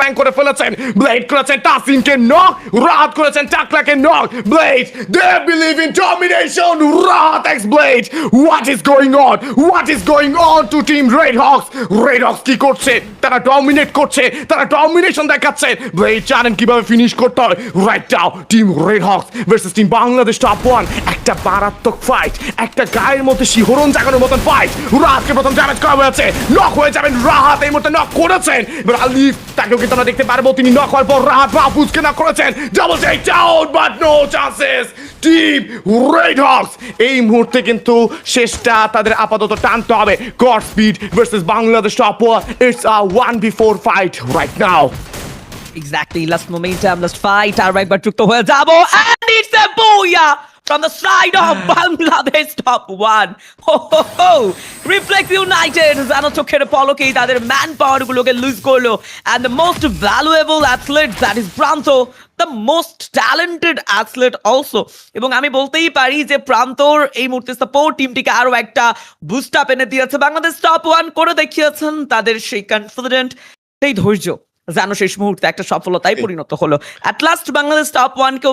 ব্যাকফ্ল্যাঙ্ক করে ফেলেছেন। ব্লেড করেছেন তাসিমকে নক, রাহাত করেছেন টাকলাকে knock. Blade, they believe in domination. Rahat X blade, what is going on, what is going on to team Red Hawks? Red Hawks কি করছে? তারা ডমিনেট করছে, তারা ডমিনেশন দেখাচ্ছে। ব্লেড জানেন কিভাবে ফিনিশ করতে হয়। Right now team Red Hawks versus team Bangladesh top one, একটা মারাত্মক ফাইট, একটা গায়ের মধ্যে শিহরণ জাগানোর মতন ফাইট। রাহাতকে প্রথম ড্যামেজ করা হয়েছে, নক হয়ে যাবেন রাহাত, এই মুহূর্তে নক করেছেন। এবার আলিফ তাকেও কিন্তু আমরা দেখতে পারবো, তিনি নক হওয়ার পর রাহাত মাহফুজকে নক করেছেন। Double takedown but no chances. Team Red Hawks এই মুহূর্তে কিন্তু শেষটা তাদের আপাতত টানতে হবে। God speed versus Bangladesh top one, it's a 1v4 fight right now. Exactly, last momentum, last fight, আর একবার যুক্ত হয়ে যাবো, and it's a booyah from the side of Bangladesh top one. Ho ho ho! Reflex United যেন চোখের পলকেই তাদের man power গুলোকে loose করলো, and the most valuable athlete, that is Pranto, the most talented athlete also. এবং আমি বলতেই পারি যে প্রান্তর এই মুহূর্তে সাপোর্ট টিমটিকে আরো একটা বুস্ট আপ এনে দিয়েছে। বাংলাদেশ টপ ওয়ান করে দেখিয়েছেন তাদের সেই কনফিডেন্ট, সেই ধৈর্য যেন শেষ মুহূর্তে একটা সফলতায় পরিণত হলো। অ্যাট লাস্ট বাংলাদেশ টপ ওয়ানকে